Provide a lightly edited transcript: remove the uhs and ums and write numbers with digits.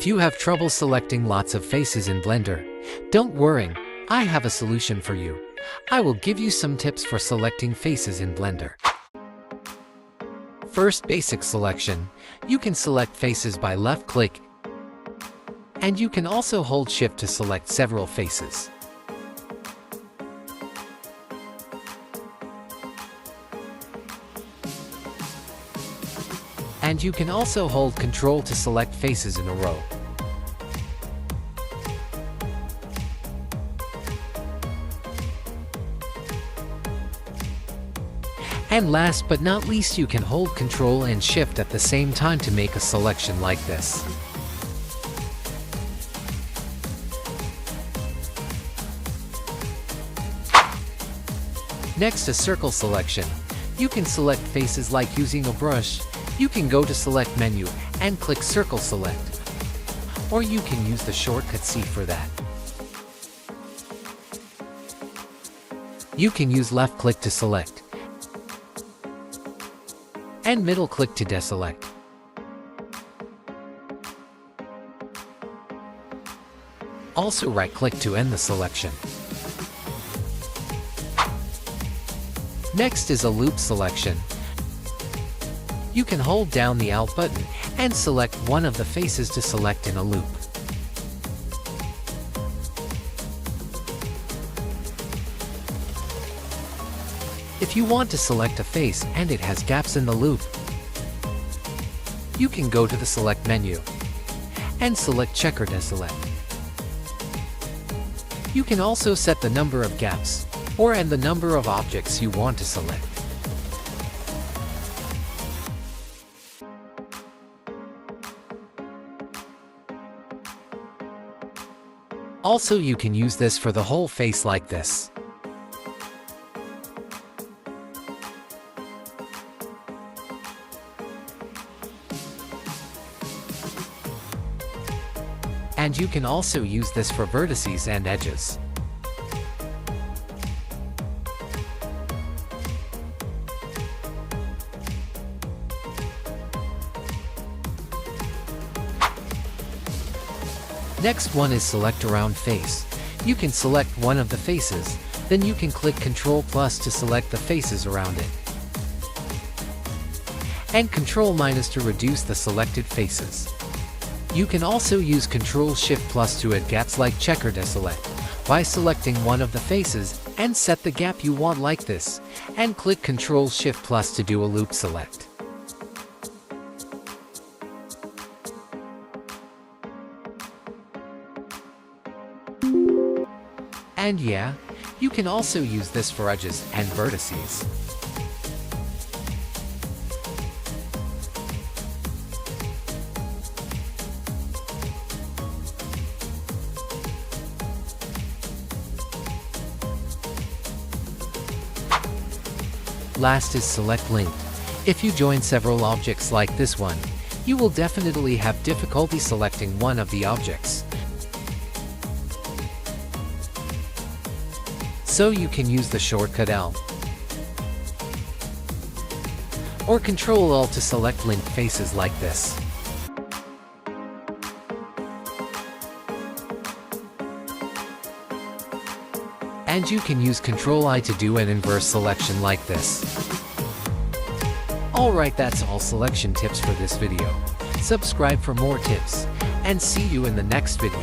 If you have trouble selecting lots of faces in Blender, don't worry, I have a solution for you. I will give you some tips for selecting faces in Blender. First, basic selection. You can select faces by left-click, and you can also hold Shift to select several faces. And you can also hold Ctrl to select faces in a row. And last but not least, you can hold Ctrl and Shift at the same time to make a selection like this. Next, a circle selection. You can select faces like using a brush. You can go to Select menu and click Circle Select. Or you can use the shortcut C for that. You can use left click to select, and middle click to deselect. Also right click to end the selection. Next is a loop selection. You can hold down the Alt button and select one of the faces to select in a loop. If you want to select a face and it has gaps in the loop, you can go to the Select menu and select Check or Deselect. You can also set the number of gaps and the number of objects you want to select. Also, you can use this for the whole face like this. And you can also use this for vertices and edges. Next one is Select Around Face. You can select one of the faces, then you can click Ctrl+ to select the faces around it, and Ctrl- to reduce the selected faces. You can also use Ctrl-Shift+ to add gaps like Check or Deselect by selecting one of the faces and set the gap you want like this, and click Ctrl-Shift+ to do a loop select. And yeah, you can also use this for edges and vertices. Last is Select Linked. If you join several objects like this one, you will definitely have difficulty selecting one of the objects. So you can use the shortcut L or Ctrl-Alt to select linked faces like this. And you can use Ctrl-I to do an inverse selection like this. Alright, that's all selection tips for this video. Subscribe for more tips, and see you in the next video.